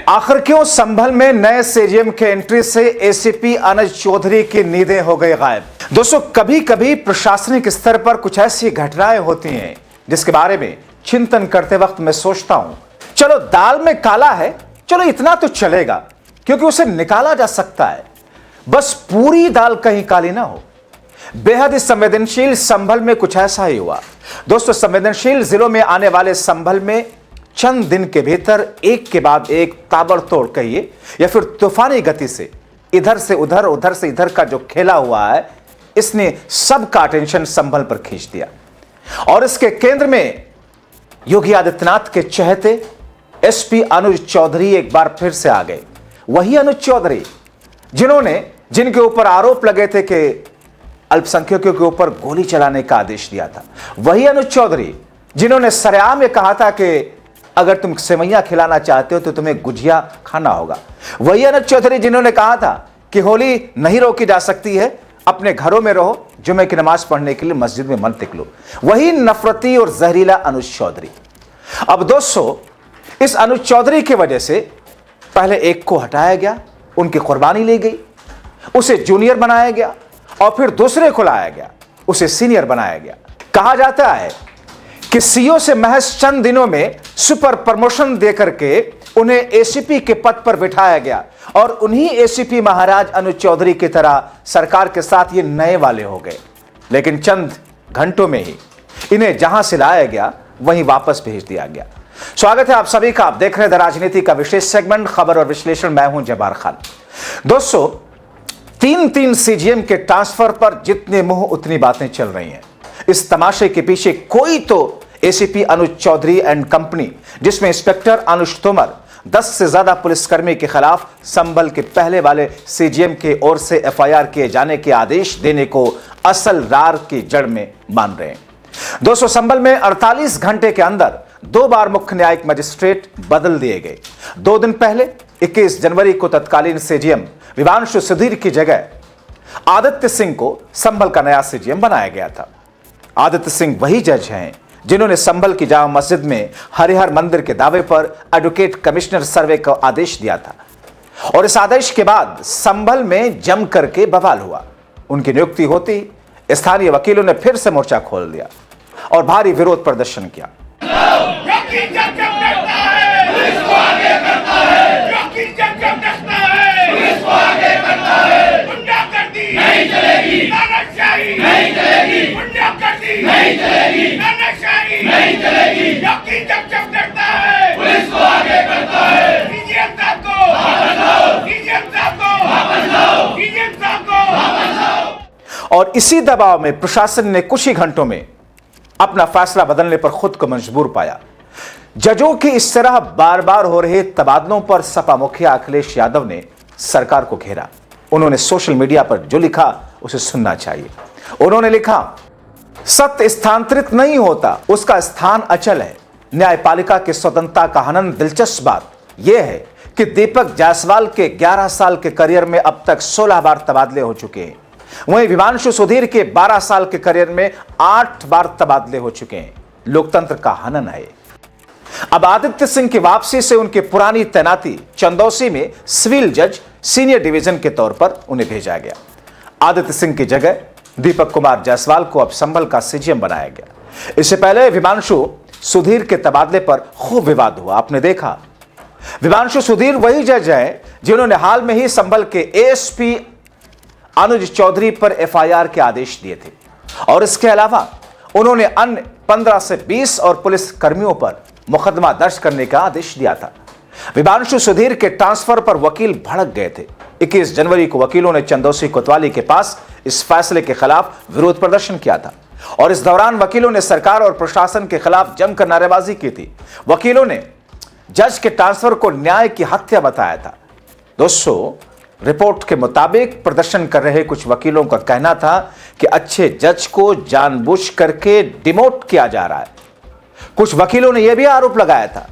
आखिर क्यों संभल में नए सीजीएम के एंट्री से एसीपी अनुज चौधरी की नींदें हो गई गायब। दोस्तों, कभी कभी प्रशासनिक स्तर पर कुछ ऐसी घटनाएं होती हैं जिसके बारे में चिंतन करते वक्त मैं सोचता हूं, चलो दाल में काला है, चलो इतना तो चलेगा क्योंकि उसे निकाला जा सकता है, बस पूरी दाल कहीं काली ना हो। बेहद ही संवेदनशील संभल में कुछ ऐसा ही हुआ। दोस्तों, संवेदनशील जिलों में आने वाले संभल में चंद दिन के भीतर एक के बाद एक ताबड़तोड़ कहिए या फिर तूफानी गति से इधर से इधर का जो खेला हुआ है, इसने सबका अटेंशन संभल पर खींच दिया। और इसके केंद्र में योगी आदित्यनाथ के चहेते एसपी अनुज चौधरी एक बार फिर से आ गए। वही अनुज चौधरी जिनके ऊपर आरोप लगे थे कि अल्पसंख्यकों के ऊपर गोली चलाने का आदेश दिया था। वही अनुज चौधरी जिन्होंने सरेआम ये कहा था कि अगर तुम सेवैयां खिलाना चाहते हो तो तुम्हें गुजिया खाना होगा। वही अनुज चौधरी जिन्होंने कहा था कि होली नहीं रोकी जा सकती है, अपने घरों में रहो, जुमे की नमाज पढ़ने के लिए मस्जिद में मत निकलो। वही नफरती और जहरीला अनुज चौधरी। अब दोस्तों, इस अनुज चौधरी की वजह से पहले एक को हटाया गया, उनकी कुर्बानी ली गई, उसे जूनियर बनाया गया और फिर दूसरे को लाया गया, उसे सीनियर बनाया गया। कहा जाता है कि सीओ से महज चंद दिनों में सुपर प्रमोशन देकर के उन्हें एसीपी के पद पर बिठाया गया और उन्हीं एसीपी महाराज अनुज चौधरी की तरह सरकार के साथ ये नए वाले हो गए। लेकिन चंद घंटों में ही इन्हें जहां से लाया गया वहीं वापस भेज दिया गया। स्वागत है आप सभी का। आप देख रहे हैं द राजनीति का विशेष सेगमेंट खबर और विश्लेषण। मैं हूं जब्बार खान। दोस्तों, तीन सीजीएम के ट्रांसफर पर जितने मुंह उतनी बातें चल रही हैं। इस तमाशे के पीछे कोई तो ACP Anuj Chaudhary and company, जिसमें इंस्पेक्टर अनुज तोमर 10 से ज्यादा पुलिसकर्मी के खिलाफ संभल के पहले वाले सीजीएम के ओर से एफआईआर किए जाने के आदेश देने को असल रार की जड़ में मान रहे हैं। दोस्तों, संभल में 48 घंटे के अंदर 2 बार मुख्य न्यायिक मजिस्ट्रेट बदल दिए गए। 2 दिन पहले 21 जनवरी को तत्कालीन सीजीएम विवांशु सुधीर की जगह आदित्य सिंह को संभल का नया सीजीएम बनाया गया था। आदित्य सिंह वही जज हैं जिन्होंने संभल की जामा मस्जिद में हरिहर मंदिर के दावे पर एडवोकेट कमिश्नर सर्वे का आदेश दिया था और इस आदेश के बाद संभल में जम करके बवाल हुआ। उनकी नियुक्ति होती स्थानीय वकीलों ने फिर से मोर्चा खोल दिया और भारी विरोध प्रदर्शन किया। और इसी दबाव में प्रशासन ने कुछ ही घंटों में अपना फैसला बदलने पर खुद को मजबूर पाया। जजों की इस तरह बार बार हो रहे तबादलों पर सपा मुखिया अखिलेश यादव ने सरकार को घेरा। उन्होंने सोशल मीडिया पर जो लिखा उसे सुनना चाहिए। उन्होंने लिखा, सत्य स्थानांतरित नहीं होता, उसका स्थान अचल है। न्यायपालिका की स्वतंत्रता का हनन। दिलचस्प बात यह है कि दीपक जायसवाल के 11 साल के करियर में अब तक 16 बार तबादले हो चुके हैं। वहीं विवांशु सुधीर के 12 साल के करियर में 8 बार तबादले हो चुके हैं। लोकतंत्र का हनन है। अब आदित्य सिंह की वापसी से उनकी पुरानी तैनाती चंदौसी में सिविल जज सीनियर डिवीजन के तौर पर उन्हें भेजा गया। आदित्य सिंह की जगह दीपक कुमार जायसवाल को अब संभल का सीजीएम बनाया गया। इससे पहले विवांशु सुधीर के तबादले पर खूब विवाद हुआ। आपने देखा, विवांशु सुधीर वही जज हैं जिन्होंने हाल में ही संभल के एएसपी अनुज चौधरी पर एफआईआर के आदेश दिए थे और इसके अलावा उन्होंने अन्य 15 से 20 और पुलिस कर्मियों पर मुकदमा दर्ज करने का आदेश दिया था। विवांशु सुधीर के ट्रांसफर पर वकील भड़क गए थे। 21 जनवरी को वकीलों ने चंदौसी कोतवाली के पास इस फैसले के खिलाफ विरोध प्रदर्शन किया था और इस दौरान वकीलों ने सरकार और प्रशासन के खिलाफ जमकर नारेबाजी की थी। वकीलों ने जज के ट्रांसफर को न्याय की हत्या बताया था। दोस्तों, रिपोर्ट के मुताबिक प्रदर्शन कर रहे कुछ वकीलों का कहना था कि अच्छे जज को जानबूझ करके डिमोट किया जा रहा है। कुछ वकीलों ने यह भी आरोप लगाया था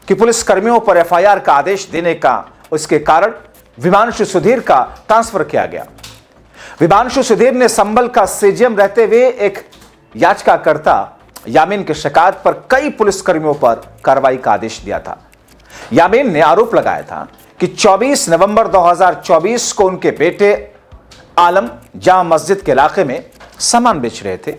कि पुलिस कर्मियों पर एफआईआर का आदेश देने का उसके कारण विवांशु सुधीर का ट्रांसफर किया गया। विवांशु सुधीर ने संभल का सीजीएम रहते हुए एक याचिकाकर्ता यामीन की शिकायत पर कई पुलिसकर्मियों पर कार्रवाई का आदेश दिया था। यामीन ने आरोप लगाया था कि 24 नवंबर 2024 को उनके बेटे आलम जामा मस्जिद के इलाके में सामान बेच रहे थे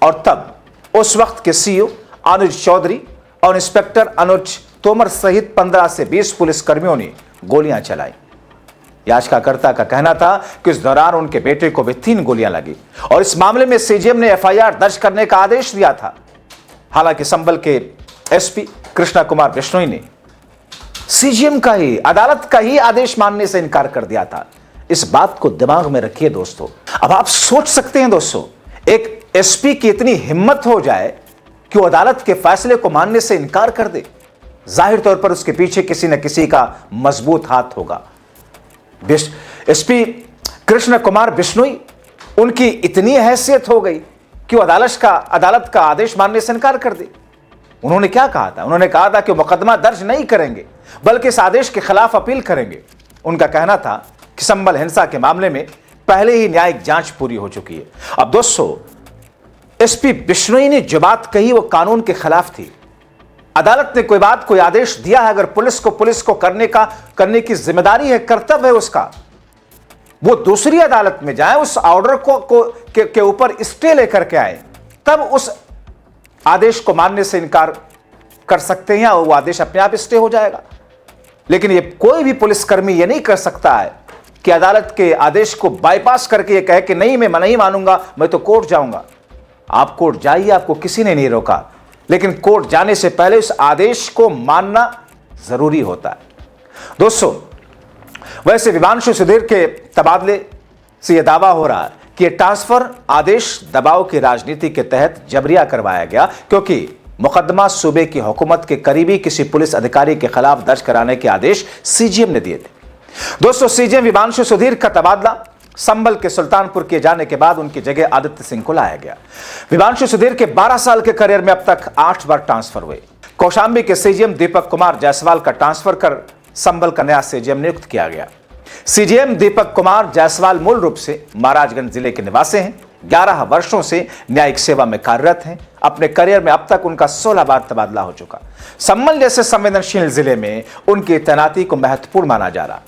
और तब उस वक्त के सीईओ अनुज चौधरी और इंस्पेक्टर अनुज तोमर सहित 15 से 20 पुलिसकर्मियों ने गोलियां चलाई। याचिकाकर्ता का कहना था कि इस दौरान उनके बेटे को भी 3 गोलियां लगी और इस मामले में सीजीएम ने एफआईआर दर्ज करने का आदेश दिया था। हालांकि संभल के एसपी कृष्णा कुमार बिश्नोई ने सीजीएम का ही, अदालत का ही आदेश मानने से इनकार कर दिया था। इस बात को दिमाग में रखिए दोस्तों। अब आप सोच सकते हैं दोस्तों, एक एसपी की इतनी हिम्मत हो जाए कि वो अदालत के फैसले को मानने से इनकार कर दे। जाहिर तौर पर उसके पीछे किसी न किसी का मजबूत हाथ होगा। एसपी कृष्ण कुमार बिश्नोई, उनकी इतनी हैसियत हो गई कि वो अदालत का आदेश मानने से इनकार कर दे। उन्होंने क्या कहा था? उन्होंने कहा था कि मुकदमा दर्ज नहीं करेंगे बल्कि इस आदेश के खिलाफ अपील करेंगे। उनका कहना था कि संभल हिंसा के मामले में पहले ही न्यायिक जांच पूरी हो चुकी है। अब दोस्तों, एसपी बिश्नोई ने जो बात कही वो कानून के खिलाफ थी। अदालत ने कोई आदेश दिया है, अगर पुलिस को करने की जिम्मेदारी है, कर्तव्य है उसका, वो दूसरी अदालत में जाए, उस ऑर्डर के ऊपर स्टे लेकर के आए, तब उस आदेश को मानने से इनकार कर सकते हैं और वो आदेश अपने आप स्टे हो जाएगा। लेकिन ये कोई भी पुलिसकर्मी ये नहीं कर सकता है कि अदालत के आदेश को बाईपास करके ये कहे कि नहीं, मैं नहीं मानूंगा, मैं तो कोर्ट जाऊंगा। आप कोर्ट जाइए, आपको किसी ने नहीं रोका, लेकिन कोर्ट जाने से पहले इस आदेश को मानना जरूरी होता है। दोस्तों, वैसे विवांशु सुधीर के तबादले से यह दावा हो रहा है कि यह ट्रांसफर आदेश दबाव की राजनीति के तहत जबरिया करवाया गया, क्योंकि मुकदमा सूबे की हुकूमत के करीबी किसी पुलिस अधिकारी के खिलाफ दर्ज कराने के आदेश सीजीएम ने दिए थे। दोस्तों, सीजीएम विवांशु सुधीर का तबादला संभल के सुल्तानपुर किए जाने के बाद उनकी जगह आदित्य सिंह को लाया गया। विवांशु सुधीर के 12 साल के करियर में अब तक 8 बार ट्रांसफर हुए। कौशांबी के सीजीएम दीपक कुमार जायसवाल का ट्रांसफर कर संभल का नया सीजीएम नियुक्त किया गया। सीजीएम दीपक कुमार जायसवाल मूल रूप से महाराजगंज जिले के निवासी हैं। 11 वर्षों से न्यायिक सेवा में कार्यरत हैं। अपने करियर में अब तक उनका 16 बार तबादला हो चुका। संभल जैसे संवेदनशील जिले में उनकी तैनाती को महत्वपूर्ण माना जा रहा।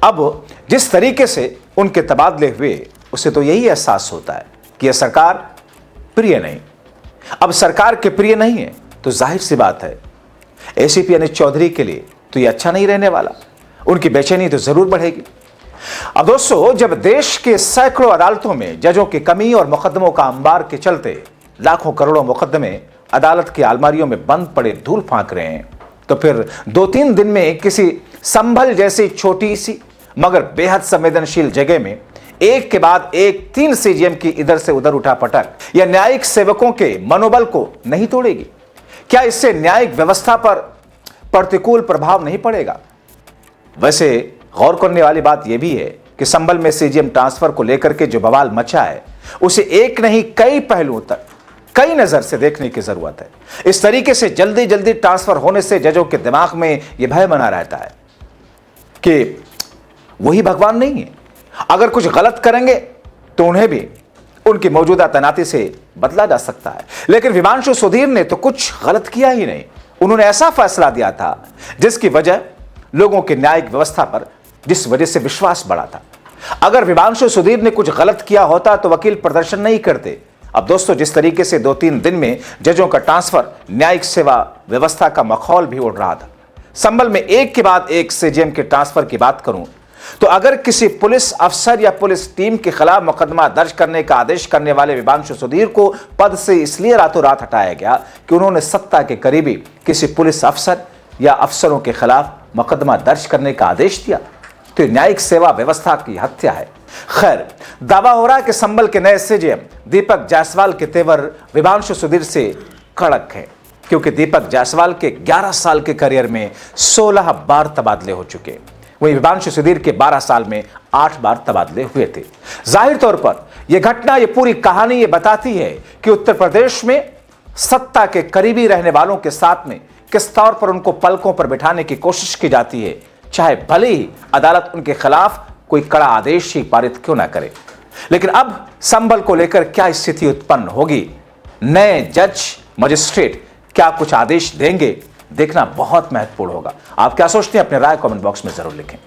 अब जिस तरीके से उनके तबादले हुए, उसे तो यही एहसास होता है कि यह सरकार प्रिय नहीं। अब सरकार के प्रिय नहीं है तो जाहिर सी बात है एसीपी अनुज चौधरी के लिए तो यह अच्छा नहीं रहने वाला। उनकी बेचैनी तो जरूर बढ़ेगी। अब दोस्तों, जब देश के सैकड़ों अदालतों में जजों की कमी और मुकदमों का अंबार के चलते लाखों करोड़ों मुकदमे अदालत की अलमारियों में बंद पड़े धूल फांक रहे हैं, तो फिर 2-3 दिन में किसी संभल जैसी छोटी सी मगर बेहद संवेदनशील जगह में एक के बाद एक 3 सीजीएम की इधर से उधर उठापटक या न्यायिक सेवकों के मनोबल को नहीं तोड़ेगी? क्या इससे न्यायिक व्यवस्था पर प्रतिकूल प्रभाव नहीं पड़ेगा? वैसे गौर करने वाली बात यह भी है कि संभल में सीजीएम ट्रांसफर को लेकर के जो बवाल मचा है, उसे एक नहीं कई पहलुओं तक कई नजर से देखने की जरूरत है। इस तरीके से जल्दी जल्दी ट्रांसफर होने से जजों के दिमाग में यह भय बना रहता है कि वही भगवान नहीं है, अगर कुछ गलत करेंगे तो उन्हें भी उनकी मौजूदा तैनाती से बदला जा सकता है। लेकिन विवांशु सुधीर ने तो कुछ गलत किया ही नहीं। उन्होंने ऐसा फैसला दिया था जिसकी वजह लोगों की न्यायिक व्यवस्था पर जिस वजह से विश्वास बढ़ा था। अगर विवांशु सुधीर ने कुछ गलत किया होता तो वकील प्रदर्शन नहीं करते। अब दोस्तों, जिस तरीके से 2-3 दिन में जजों का ट्रांसफर न्यायिक सेवा व्यवस्था का मखौल भी उड़ रहा था। संभल में एक के बाद एक सीजीएम के ट्रांसफर की बात करूं तो अगर किसी पुलिस अफसर या पुलिस टीम के खिलाफ मुकदमा दर्ज करने का आदेश करने वाले विवांशु सुधीर को पद से इसलिए रातों रात हटाया गया कि उन्होंने सत्ता के करीबी किसी पुलिस अफसर या अफसरों के खिलाफ मुकदमा दर्ज करने का आदेश दिया, तो न्यायिक सेवा व्यवस्था की हत्या है। खैर, दावा हो रहा है कि संभल के नए सीजीएम दीपक जायसवाल के तेवर विवांशु सुधीर से कड़क है, क्योंकि दीपक जायसवाल के 11 साल के करियर में 16 बार तबादले हो चुके। वहीं विवांशु सुधीर के 12 साल में 8 बार तबादले हुए थे। जाहिर तौर पर यह घटना, यह पूरी कहानी ये बताती है कि उत्तर प्रदेश में सत्ता के करीबी रहने वालों के साथ में किस तौर पर उनको पलकों पर बिठाने की कोशिश की जाती है, चाहे भले ही अदालत उनके खिलाफ कोई कड़ा आदेश ही पारित क्यों ना करे। लेकिन अब संभल को लेकर क्या स्थिति उत्पन्न होगी? नए जज मजिस्ट्रेट क्या कुछ आदेश देंगे देखना बहुत महत्वपूर्ण होगा। आप क्या सोचते हैं, अपने राय कमेंट बॉक्स में जरूर लिखें।